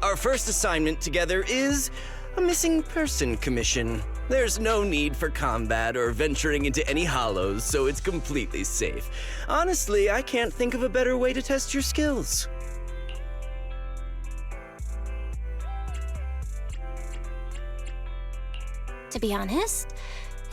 Our first assignment together is a missing person commission. There's no need for combat or venturing into any hollows, so it's completely safe. Honestly, I can't think of a better way to test your skills. To be honest,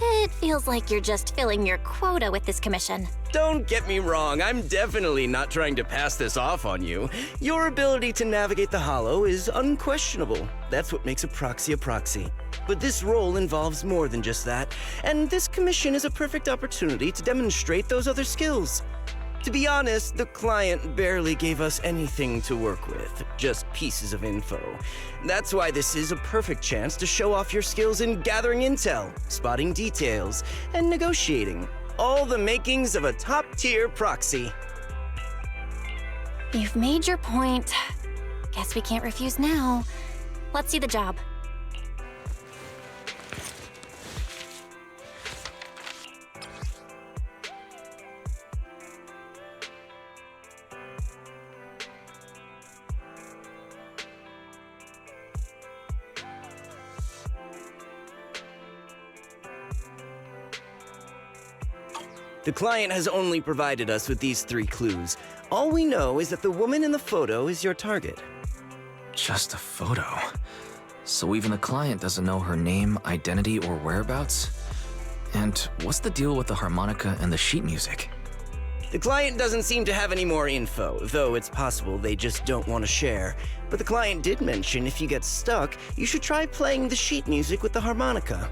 it feels like you're just filling your quota with this commission. Don't get me wrong, I'm definitely not trying to pass this off on you. Your ability to navigate the hollow is unquestionable. That's what makes a proxy. But this role involves more than just that, and this commission is a perfect opportunity to demonstrate those other skills. To be honest, the client barely gave us anything to work with, just pieces of info. That's why this is a perfect chance to show off your skills in gathering intel, spotting details, and negotiating. All the makings of a top-tier proxy. You've made your point. Guess we can't refuse now. Let's see the job. The client has only provided us with these 3 clues. All we know is that the woman in the photo is your target. Just a photo. So even the client doesn't know her name, identity, or whereabouts? And what's the deal with the harmonica and the sheet music? The client doesn't seem to have any more info, though it's possible they just don't want to share. But the client did mention if you get stuck, you should try playing the sheet music with the harmonica.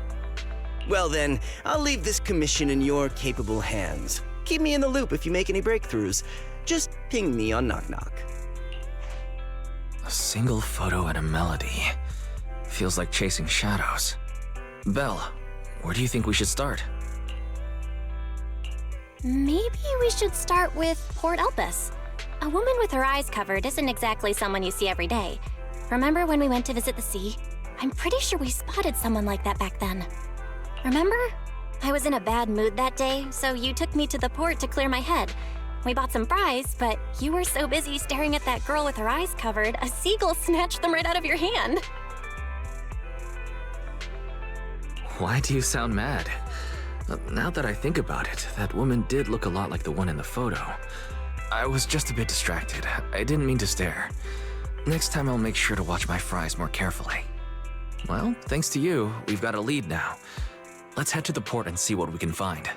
Well then, I'll leave this commission in your capable hands. Keep me in the loop if you make any breakthroughs. Just ping me on Knock Knock. A single photo and a melody. Feels like chasing shadows. Belle, where do you think we should start? Maybe we should start with Port Elpis. A woman with her eyes covered isn't exactly someone you see every day. Remember when we went to visit the sea? I'm pretty sure we spotted someone like that back then. Remember? I was in a bad mood that day, so you took me to the port to clear my head. We bought some fries, but you were so busy staring at that girl with her eyes covered, a seagull snatched them right out of your hand. Why do you sound mad? Now that I think about it, that woman did look a lot like the one in the photo. I was just a bit distracted. I didn't mean to stare. Next time I'll make sure to watch my fries more carefully. Well, thanks to you, we've got a lead now. Let's head to the port and see what we can find.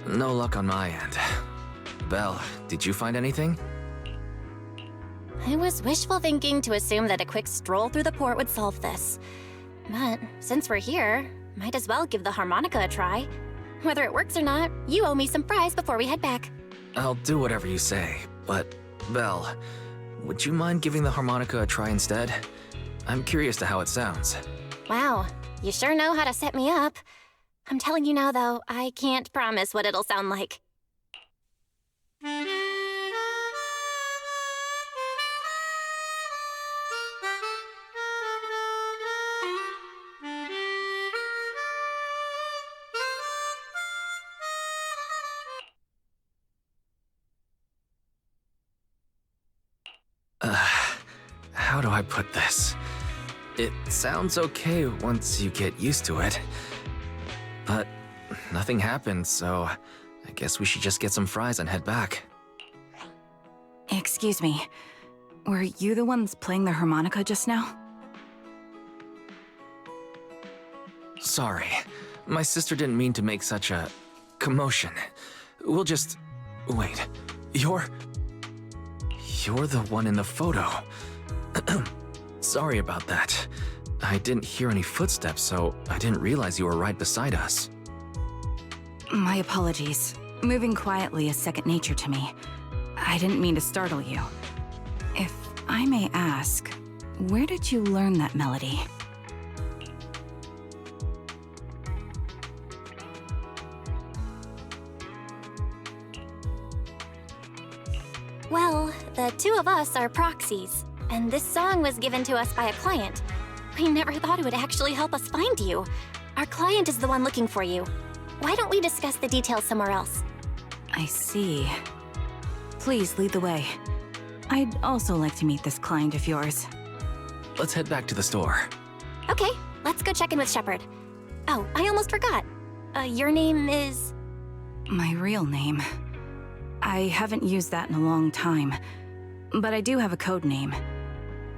No luck on my end. Belle, did you find anything? It was wishful thinking to assume that a quick stroll through the port would solve this. But since we're here, might as well give the harmonica a try. Whether it works or not, you owe me some fries before we head back. I'll do whatever you say, but Belle, would you mind giving the harmonica a try instead? I'm curious to how it sounds. Wow, you sure know how to set me up. I'm telling you now, though, I can't promise what it'll sound like. How do I put this? It sounds okay once you get used to it. But nothing happened, so I guess we should just get some fries and head back. Excuse me. Were you the ones playing the harmonica just now? Sorry. My sister didn't mean to make such a commotion. We'll just... Wait. You're the one in the photo. Sorry about that. I didn't hear any footsteps, so I didn't realize you were right beside us. My apologies. Moving quietly is second nature to me. I didn't mean to startle you. If I may ask, where did you learn that melody? Well, the two of us are proxies, and this song was given to us by a client. We never thought it would actually help us find you. Our client is the one looking for you. Why don't we discuss the details somewhere else? I see. Please lead the way. I'd also like to meet this client of yours. Let's head back to the store. Okay, let's go check in with Shepard. Oh, I almost forgot. Your name is... My real name. I haven't used that in a long time, but I do have a code name.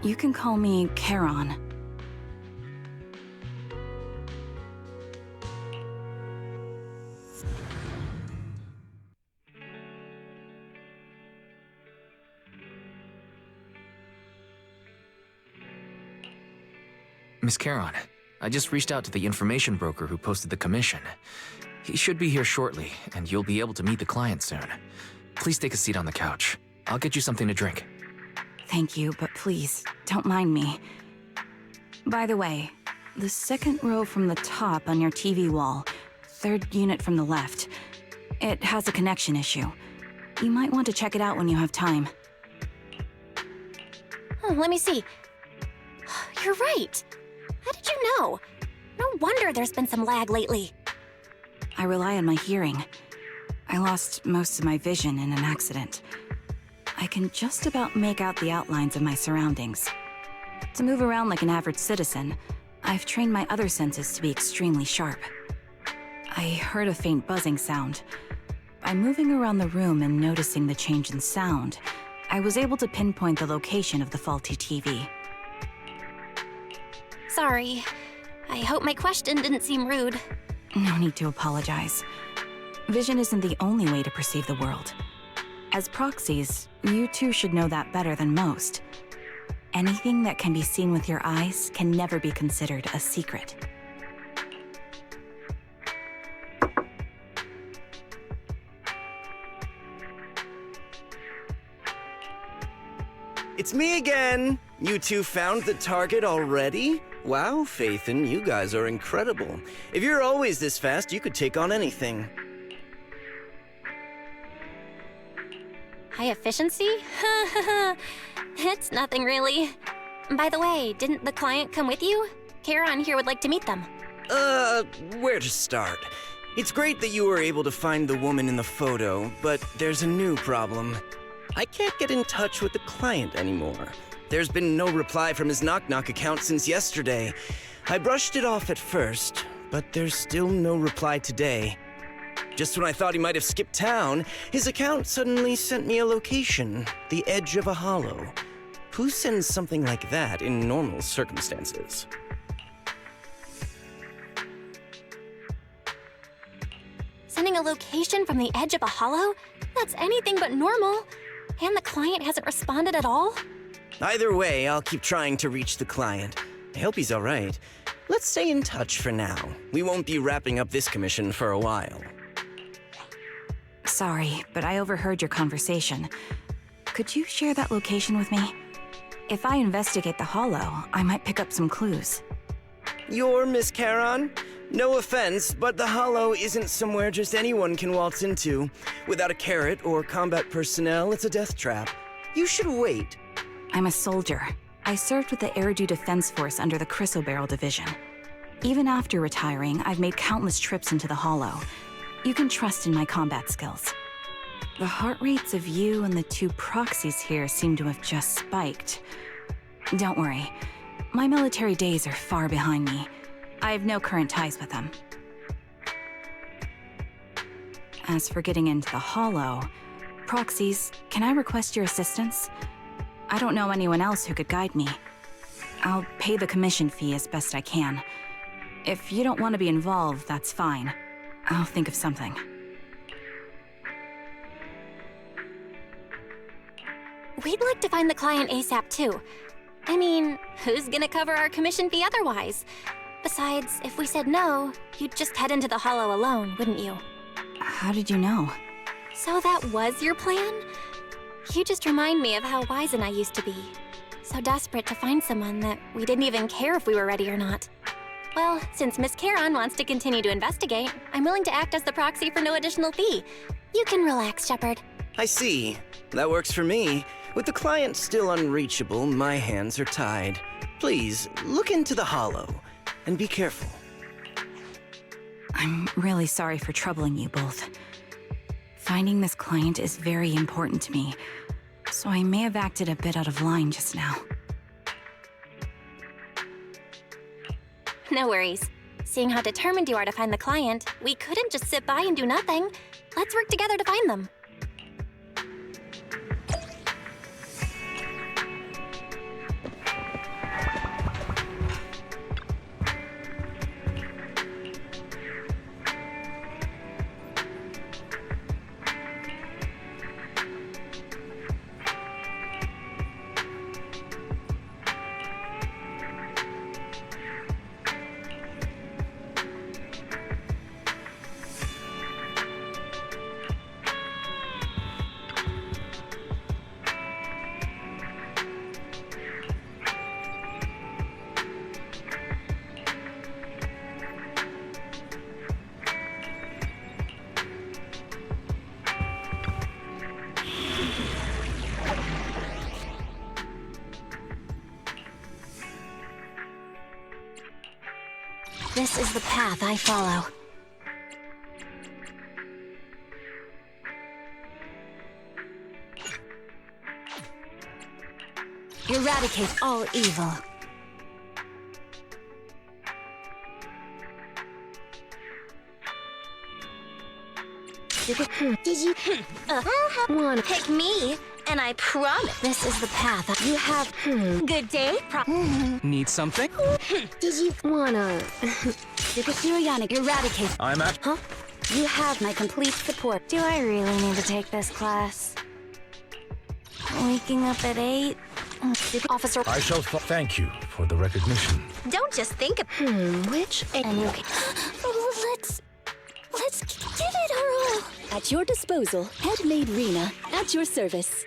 You can call me Charon. Miss Charon, I just reached out to the information broker who posted the commission. He should be here shortly, and you'll be able to meet the client soon. Please take a seat on the couch. I'll get you something to drink. Thank you, but please, don't mind me. By the way, the second row from the top on your TV wall, third unit from the left, it has a connection issue. You might want to check it out when you have time. Let me see. You're right. How did you know? No wonder there's been some lag lately. I rely on my hearing. I lost most of my vision in an accident. I can just about make out the outlines of my surroundings. To move around like an average citizen, I've trained my other senses to be extremely sharp. I heard a faint buzzing sound. By moving around the room and noticing the change in sound, I was able to pinpoint the location of the faulty TV. Sorry. I hope my question didn't seem rude. No need to apologize. Vision isn't the only way to perceive the world. As proxies, you two should know that better than most. Anything that can be seen with your eyes can never be considered a secret. It's me again! You two found the target already? Wow, Phaethon, you guys are incredible. If you're always this fast, you could take on anything. High efficiency? It's nothing really. By the way, didn't the client come with you? Charon here would like to meet them. Where to start? It's great that you were able to find the woman in the photo, but there's a new problem. I can't get in touch with the client anymore. There's been no reply from his Knock Knock account since yesterday. I brushed it off at first, but there's still no reply today. Just when I thought he might have skipped town, his account suddenly sent me a location, the edge of a hollow. Who sends something like that in normal sending a location from the edge of a hollow? That's anything but normal. And the client hasn't responded at all? Either way, I'll keep trying to reach the client. I hope he's all right. Let's stay in touch for now. We won't be wrapping up this commission for a while. Sorry, but I overheard your conversation. Could you share that location with me? If I investigate the hollow, I might pick up some clues. You're Miss Charon? No offense, but the hollow isn't somewhere just anyone can waltz into. Without a carrot or combat personnel, it's a death trap. You should wait. I'm a soldier. I served with the Eridu Defense Force under the Chrysoberyl Division. Even after retiring, I've made countless trips into the hollow. You can trust in my combat skills. The heart rates of you and the two proxies here seem to have just spiked. Don't worry. My military days are far behind me. I have no current ties with them. As for getting into the hollow, proxies, can I request your assistance? I don't know anyone else who could guide me. I'll pay the commission fee as best I can. If you don't want to be involved, that's fine. I'll think of something. We'd like to find the client ASAP too. I mean, who's gonna cover our commission fee otherwise? Besides, if we said no, you'd just head into the hollow alone, wouldn't you? How did you know? So that was your plan? You just remind me of how Wise and I used to be. So desperate to find someone that we didn't even care if we were ready or not. Well, since Miss Charon wants to continue to investigate, I'm willing to act as the proxy for no additional fee. You can relax, Shepard. I see. That works for me. With the client still unreachable, my hands are tied. Please, look into the hollow, and be careful. I'm really sorry for troubling you both. Finding this client is very important to me, so I may have acted a bit out of line just now. No worries. Seeing how determined you are to find the client, we couldn't just sit by and do nothing. Let's work together to find them. This is the path I follow. Eradicate all evil. Did you wanna pick me? And I promise This is the path you have good day. Need something? Did you wanna Eradicate. I'm at. Huh? You have my complete support. Do I really need to take this class? Waking up at 8? Officer, I shall thank you for the recognition. Don't just think of which and you can... Let's give it our all. At your disposal, Headmaid Rena, at your service.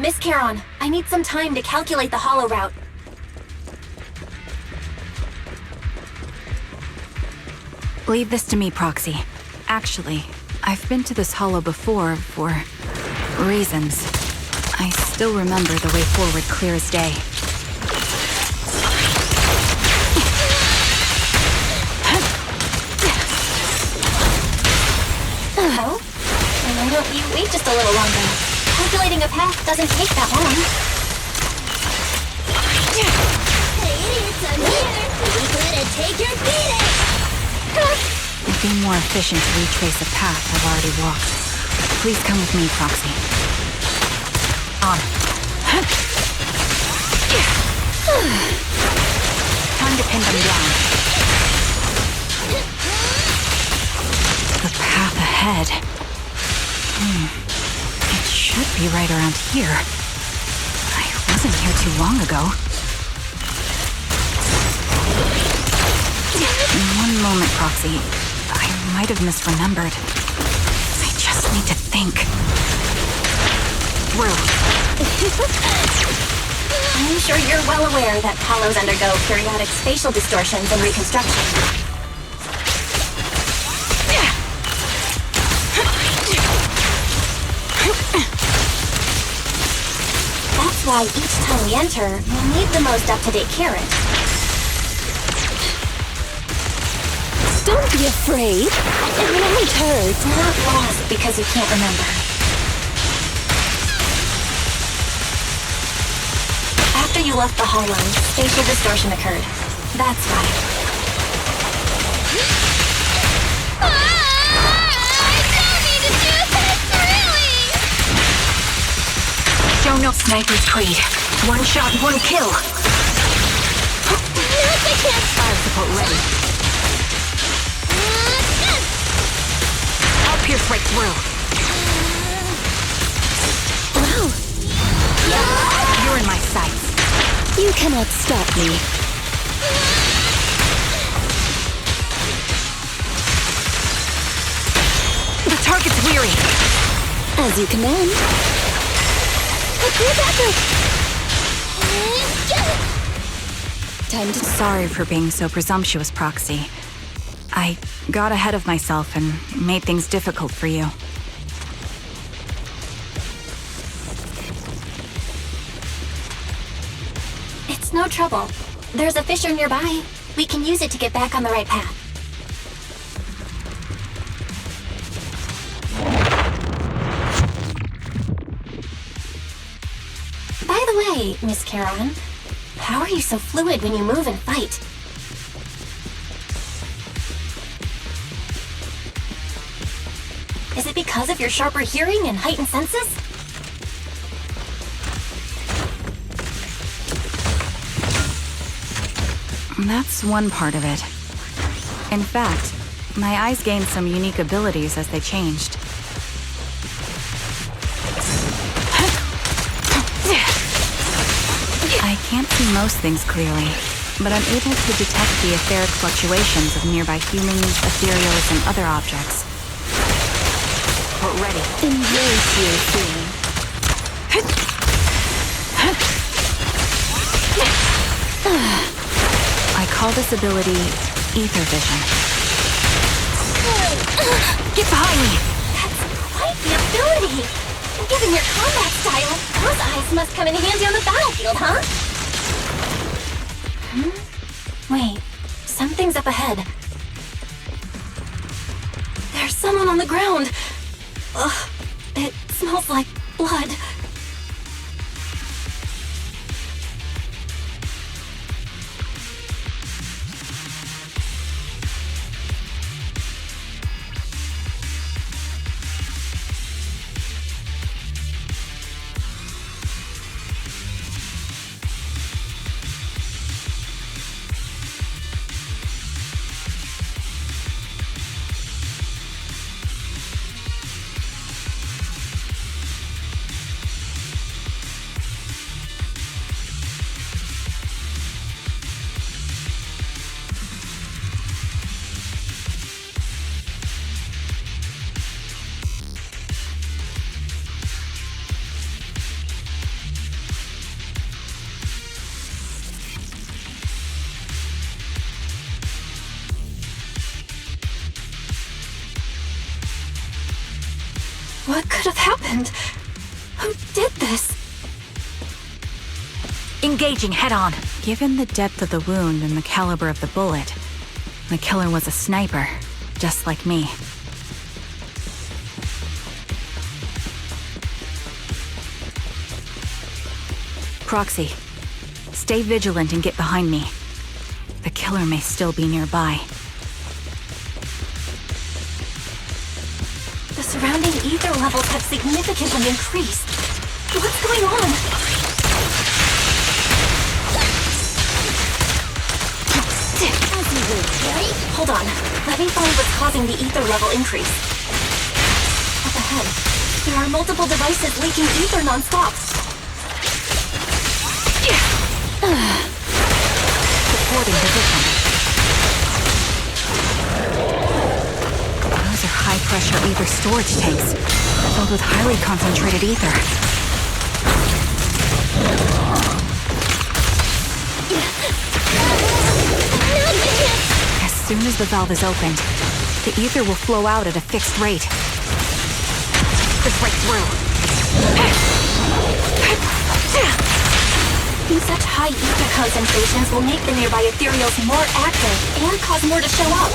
Miss Charon, I need some time to calculate the hollow route. Leave this to me, Proxy. Actually, I've been to this hollow before for reasons. I still remember the way forward clear as day. Oh? Why don't you wait just a little longer? Calculating a path doesn't take that long. Hey, idiots, I'm here. gonna take your beating! It'd be more efficient to retrace a path I've already walked. Please come with me, Proxy. On. Time to pin them down. The path ahead. It should be right around here. I wasn't here too long ago. One moment, Proxy. I might have misremembered. I just need to think. Through. I'm sure you're well aware that hollows undergo periodic spatial distortions and reconstruction. That's why each time we enter, we need the most up-to-date current. Don't be afraid. It won't hurt. Not lost because you can't remember. After you left the hollow, spatial distortion occurred. That's why. I don't need to do this, really! Show no sniper's creed. One shot, one kill. Fire support ready. I'll pierce right through. Wow. You're in my sights. You cannot stop me. The target's weary. As you command. Clear backup. Time to... Sorry for being so presumptuous, Proxy. I got ahead of myself and made things difficult for you. It's no trouble. There's a fissure nearby. We can use it to get back on the right path. By the way, Miss Charon, how are you so fluid when you move and fight? Is it because of your sharper hearing and heightened senses? That's one part of it. In fact, my eyes gained some unique abilities as they changed. I can't see most things clearly, but I'm able to detect the etheric fluctuations of nearby humans, ethereals, and other objects. We're ready. Embrace your feeling. I call this ability Ether Vision. Get behind me! That's quite the ability! Given your combat style, those eyes must come in handy on the battlefield, huh? Wait, something's up ahead. There's someone on the ground. Ugh, it smells like blood. What could have happened? Who did this? Engaging head-on. Given the depth of the wound and the caliber of the bullet, the killer was a sniper, just like me. Proxy, stay vigilant and get behind me. The killer may still be nearby. The surrounding ether levels have significantly increased. What's going on? Hold on. Let me find what's causing the ether level increase. Up ahead, there are multiple devices leaking ether non-stop. Supporting position. Those are high-pressure ether storage tanks, filled with highly concentrated ether. As soon as the valve is opened, the ether will flow out at a fixed rate. Let's break through. Such high ether concentrations will make the nearby ethereals more active and cause more to show up.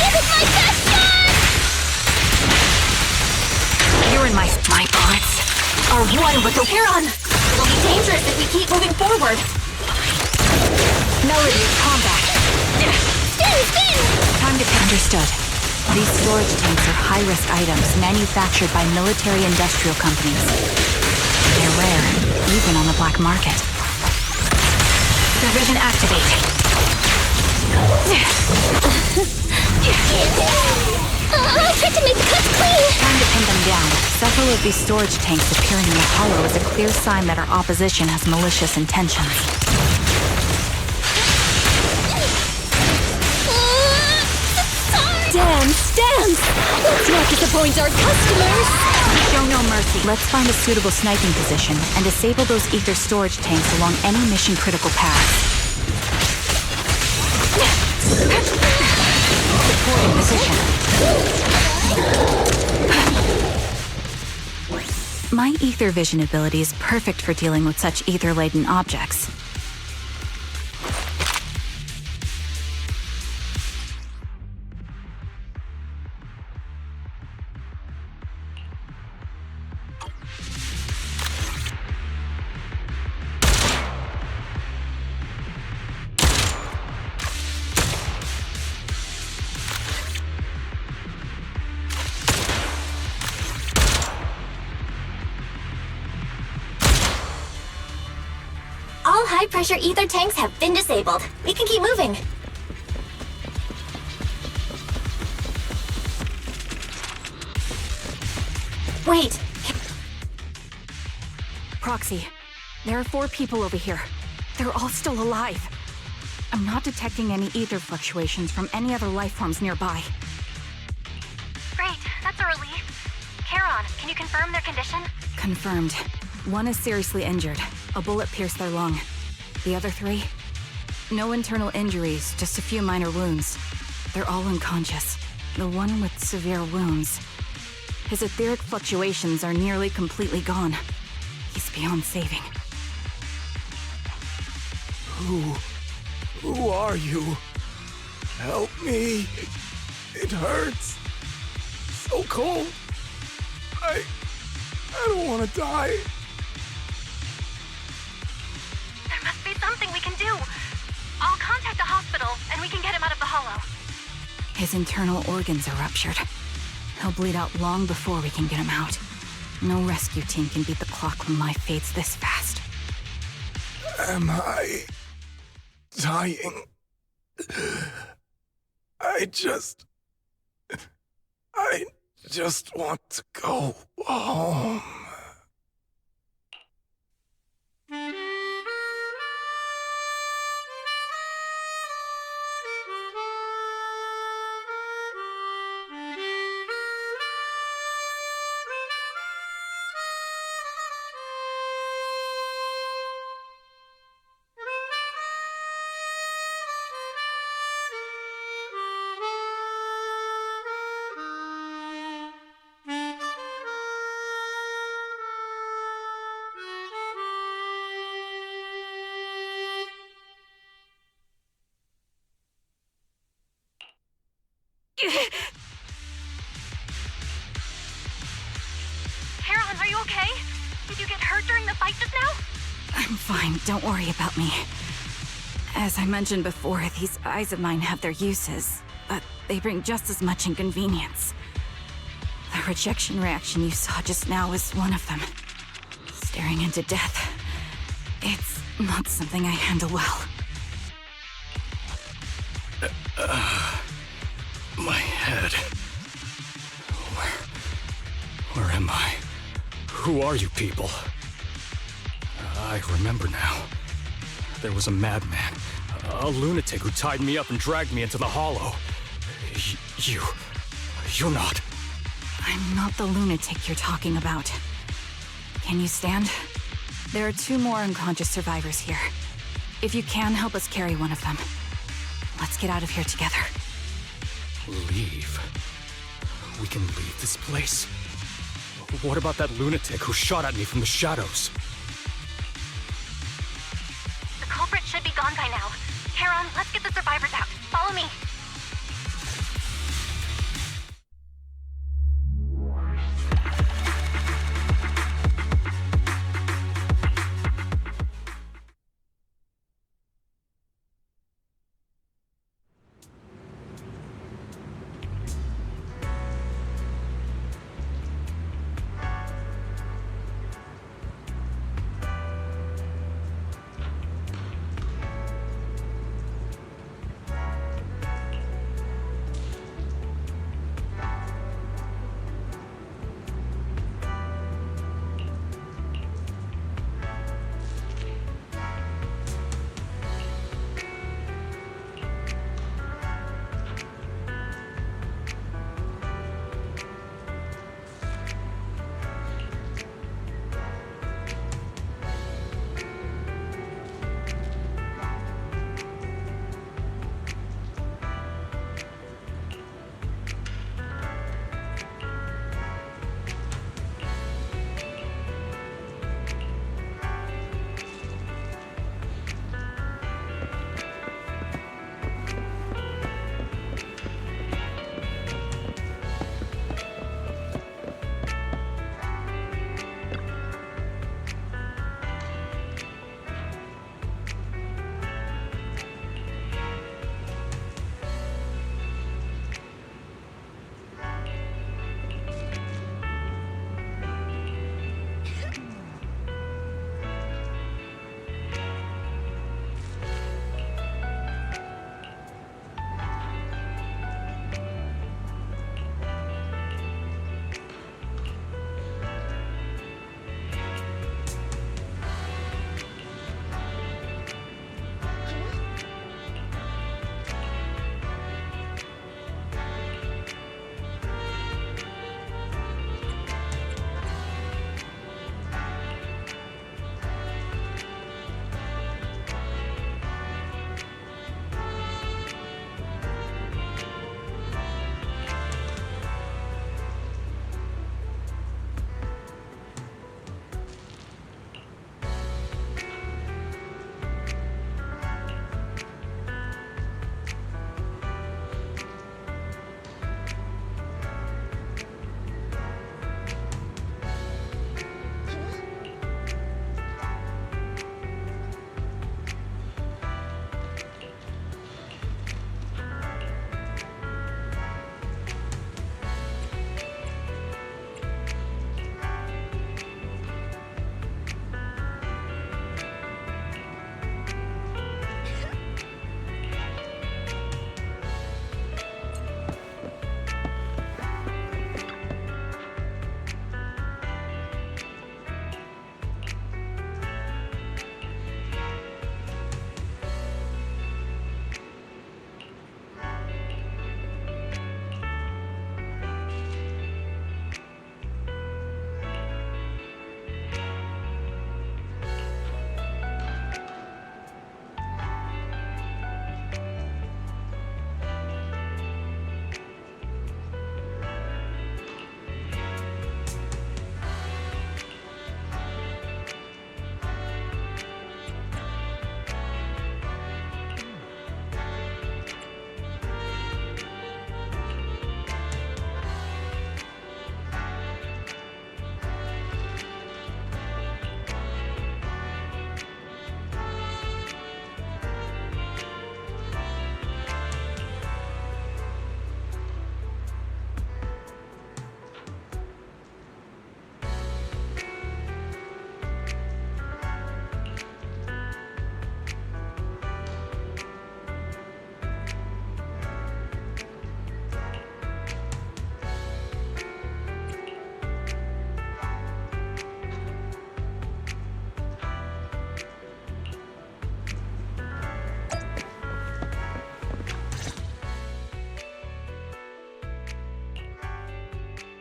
This is my best shot! You're in my bullets are one with the Heron! It'll be dangerous if we keep moving forward. melody of combat. Spin! Time to understood. These storage tanks are high-risk items manufactured by military-industrial companies. They're rare, even on the black market. Division activate. I'll try to make the cuts clean! Time to pin them down. Several of these storage tanks appearing in the hollow is a clear sign that our opposition has malicious intentions. Dance! Let's not disappoint our customers! Show no mercy. Let's find a suitable sniping position and disable those ether storage tanks along any mission-critical paths. Supporting position. My ether vision ability is perfect for dealing with such ether-laden objects. All high-pressure ether tanks have been disabled. We can keep moving. Wait. Proxy, there are 4 people over here. They're all still alive. I'm not detecting any ether fluctuations from any other life forms nearby. Great, that's a relief. Charon, can you confirm their condition? Confirmed. 1 is seriously injured. A bullet pierced their lung. The other 3? No internal injuries, just a few minor wounds. They're all unconscious. The one with severe wounds. His etheric fluctuations are nearly completely gone. He's beyond saving. Who are you? Help me. It hurts. So cold. I don't want to die. There must be something we can do. I'll contact the hospital, and we can get him out of the hollow. His internal organs are ruptured. He'll bleed out long before we can get him out. No rescue team can beat the clock when life fades this fast. Am I dying? I just want to go home. Charon, are you okay? Did you get hurt during the fight just now? I'm fine, don't worry about me. As I mentioned before, these eyes of mine have their uses, but they bring just as much inconvenience. The rejection reaction you saw just now is one of them. Staring into death. It's not something I handle well. My head. Where am I? Who are you people? I remember now. There was a madman, a lunatic who tied me up and dragged me into the hollow. You're not. I'm not the lunatic you're talking about. Can you stand? There are 2 more unconscious survivors here. If you can, help us carry one of them. Let's get out of here together. Leave? We can leave this place? What about that lunatic who shot at me from the shadows? The culprit should be gone by now. Heron, let's get the survivors out. Follow me.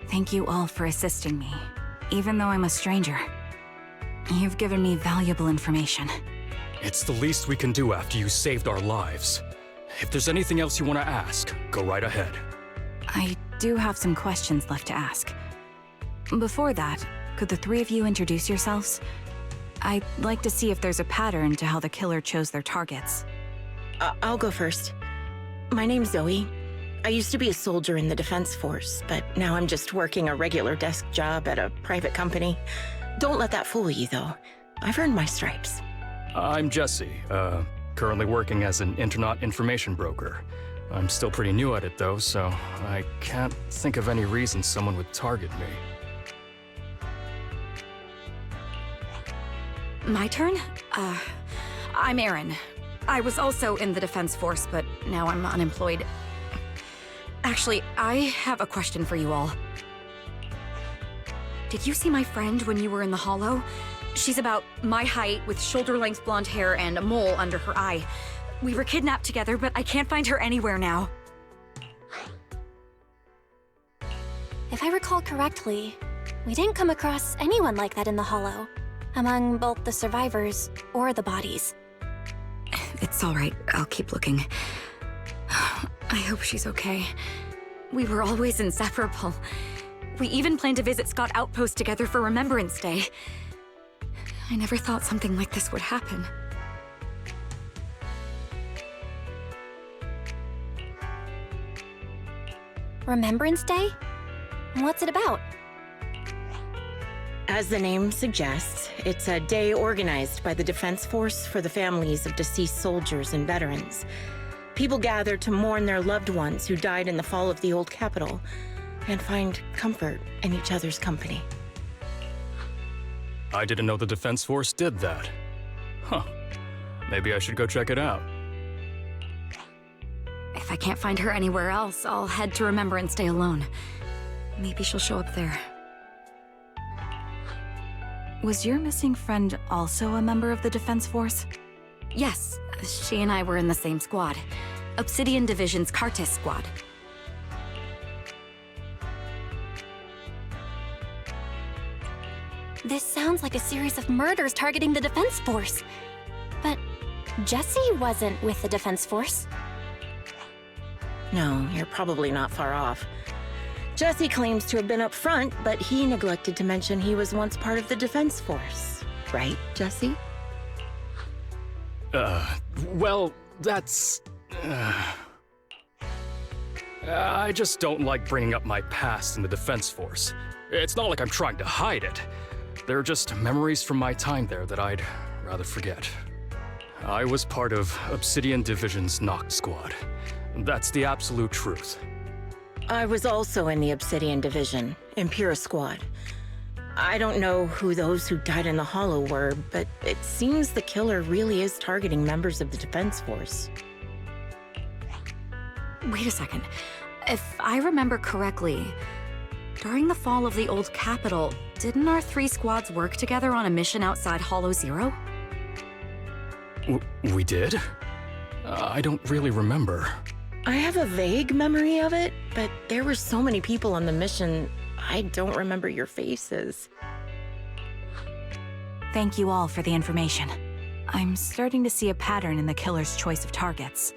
Thank you all for assisting me, even though I'm a stranger. You've given me valuable information. It's the least we can do after you saved our lives. If there's anything else you want to ask, go right ahead. I do have some questions left to ask. Before that, could the three of you introduce yourselves? I'd like to see if there's a pattern to how the killer chose their targets. I'll go first. My name's Zoe. I used to be a soldier in the Defense Force, but now I'm just working a regular desk job at a private company. Don't let that fool you, though. I've earned my stripes. I'm Jesse, currently working as an internet information broker. I'm still pretty new at it, though, so I can't think of any reason someone would target me. My turn? I'm Erin. I was also in the Defense Force, but now I'm unemployed. Actually, I have a question for you all. Did you see my friend when you were in the Hollow? She's about my height, with shoulder-length blonde hair and a mole under her eye. We were kidnapped together, but I can't find her anywhere now. If I recall correctly, we didn't come across anyone like that in the Hollow, among both the survivors or the bodies. It's all right. I'll keep looking. I hope she's okay. We were always inseparable. We even planned to visit Scott Outpost together for Remembrance Day. I never thought something like this would happen. Remembrance Day? What's it about? As the name suggests, it's a day organized by the Defense Force for the families of deceased soldiers and veterans. People gather to mourn their loved ones who died in the fall of the old capital and find comfort in each other's company. I didn't know the Defense Force did that. Huh. Maybe I should go check it out. If I can't find her anywhere else, I'll head to Remembrance Day alone. Maybe she'll show up there. Was your missing friend also a member of the Defense Force? Yes, she and I were in the same squad. Obsidian Division's Cartis squad. This sounds like a series of murders targeting the Defense Force. But Jesse wasn't with the Defense Force. No, you're probably not far off. Jesse claims to have been up front, but he neglected to mention he was once part of the Defense Force. Right, Jesse? Well, that's... I just don't like bringing up my past in the Defense Force. It's not like I'm trying to hide it. They're just memories from my time there that I'd rather forget. I was part of Obsidian Division's Noct Squad. That's the absolute truth. I was also in the Obsidian Division, Impura Squad. I don't know who those who died in the Hollow were, but it seems the killer really is targeting members of the Defense Force. Wait a second. If I remember correctly, during the fall of the old capital, didn't our three squads work together on a mission outside Hollow Zero? We did? I don't really remember. I have a vague memory of it, but there were so many people on the mission, I don't remember your faces. Thank you all for the information. I'm starting to see a pattern in the killer's choice of targets.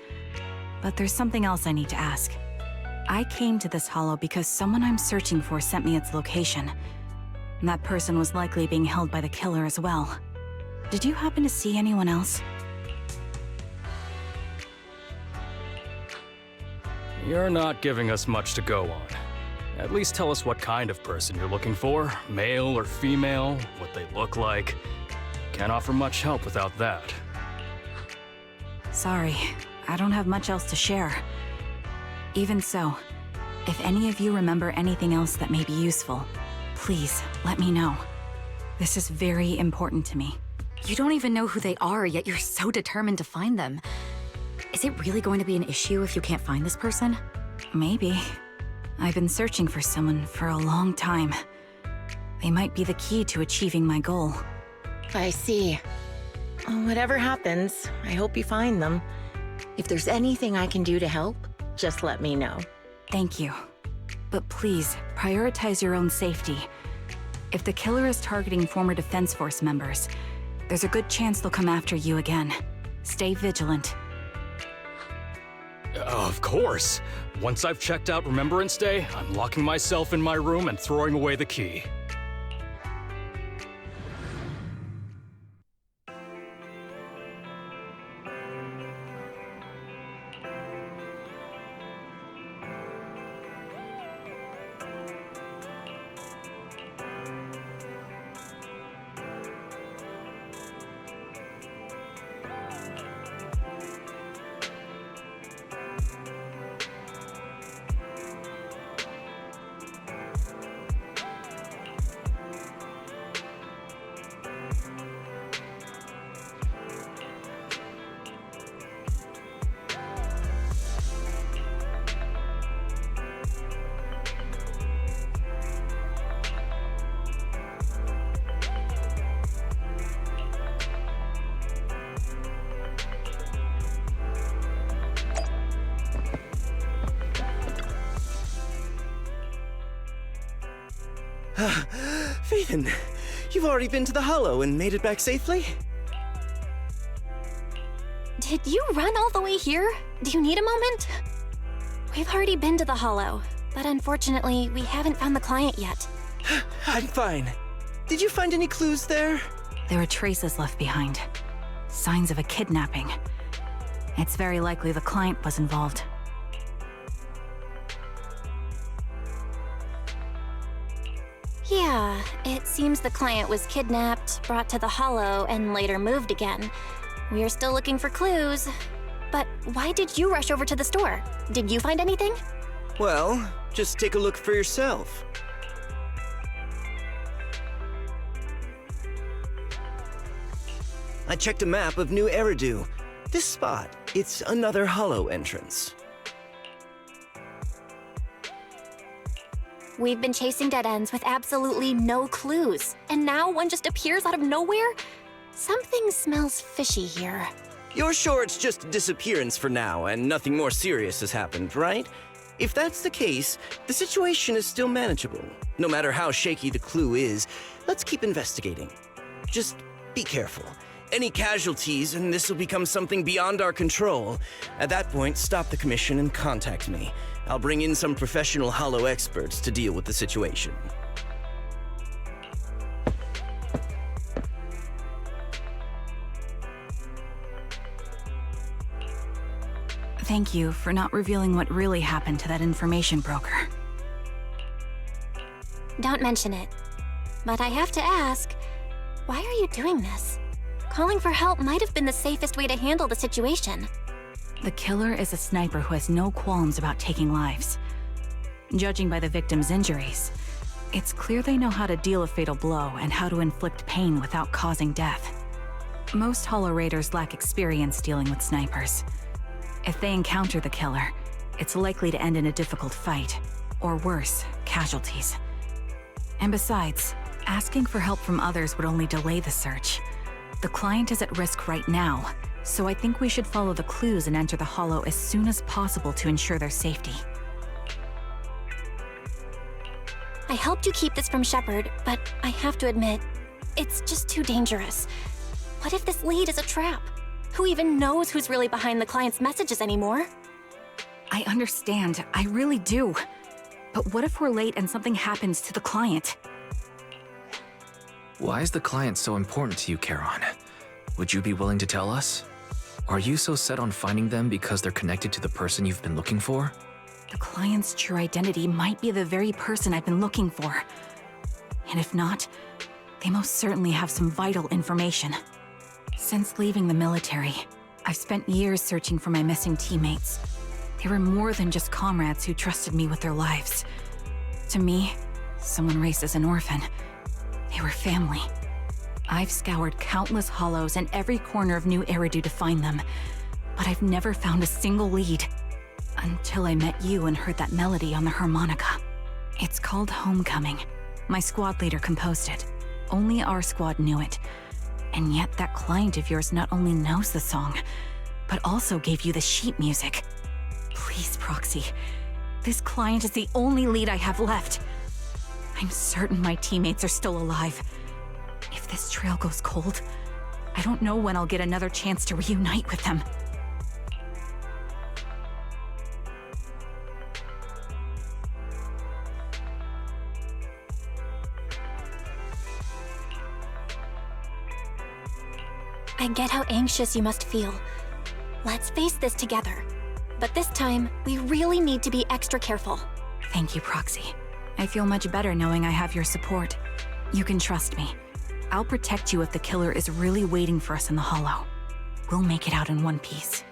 But there's something else I need to ask. I came to this hollow because someone I'm searching for sent me its location. And that person was likely being held by the killer as well. Did you happen to see anyone else? You're not giving us much to go on. At least tell us what kind of person you're looking for, male or female, what they look like. Can't offer much help without that. Sorry, I don't have much else to share. Even so, if any of you remember anything else that may be useful, please let me know. This is very important to me. You don't even know who they are, yet you're so determined to find them. Is it really going to be an issue if you can't find this person? Maybe. I've been searching for someone for a long time. They might be the key to achieving my goal. I see. Whatever happens, I hope you find them. If there's anything I can do to help, just let me know. Thank you. But please, prioritize your own safety. If the killer is targeting former Defense Force members, there's a good chance they'll come after you again. Stay vigilant. Of course. Once I've checked out Remembrance Day, I'm locking myself in my room and throwing away the key. Phaethon, you've already been to the Hollow and made it back safely? Did you run all the way here? Do you need a moment? We've already been to the Hollow, but unfortunately, we haven't found the client yet. I'm fine. Did you find any clues there? There are traces left behind. Signs of a kidnapping. It's very likely the client was involved. Yeah, it seems the client was kidnapped, brought to the Hollow, and later moved again. We're still looking for clues. But why did you rush over to the store? Did you find anything? Well, just take a look for yourself. I checked a map of New Eridu. This spot, it's another Hollow entrance. We've been chasing dead ends with absolutely no clues, and now one just appears out of nowhere? Something smells fishy here. You're sure it's just a disappearance for now and nothing more serious has happened, right? If that's the case, the situation is still manageable. No matter how shaky the clue is, let's keep investigating. Just be careful. Any casualties and this will become something beyond our control. At that point, stop the commission and contact me. I'll bring in some professional Hollow experts to deal with the situation. Thank you for not revealing what really happened to that information broker. Don't mention it. But I have to ask, why are you doing this? Calling for help might have been the safest way to handle the situation. The killer is a sniper who has no qualms about taking lives. Judging by the victim's injuries, it's clear they know how to deal a fatal blow and how to inflict pain without causing death. Most Hollow Raiders lack experience dealing with snipers. If they encounter the killer, it's likely to end in a difficult fight, or worse, casualties. And besides, asking for help from others would only delay the search. The client is at risk right now, so I think we should follow the clues and enter the Hollow as soon as possible to ensure their safety. I helped you keep this from Shepard, but I have to admit, it's just too dangerous. What if this lead is a trap? Who even knows who's really behind the client's messages anymore? I understand, I really do. But what if we're late and something happens to the client? Why is the client so important to you, Charon? Would you be willing to tell us? Are you so set on finding them because they're connected to the person you've been looking for? The client's true identity might be the very person I've been looking for. And if not, they most certainly have some vital information. Since leaving the military, I've spent years searching for my missing teammates. They were more than just comrades who trusted me with their lives. To me, someone raised as an orphan, they were family. I've scoured countless hollows and every corner of New Eridu to find them, but I've never found a single lead. Until I met you and heard that melody on the harmonica. It's called Homecoming. My squad leader composed it. Only our squad knew it. And yet that client of yours not only knows the song, but also gave you the sheet music. Please, Proxy, This client is the only lead I have left. I'm certain my teammates are still alive. If this trail goes cold, I don't know when I'll get another chance to reunite with them. I get how anxious you must feel. Let's face this together. But this time, we really need to be extra careful. Thank you, Proxy. I feel much better knowing I have your support. You can trust me. I'll protect you if the killer is really waiting for us in the Hollow. We'll make it out in one piece.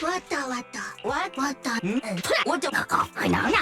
What the? What the? 我就可搞可能呀！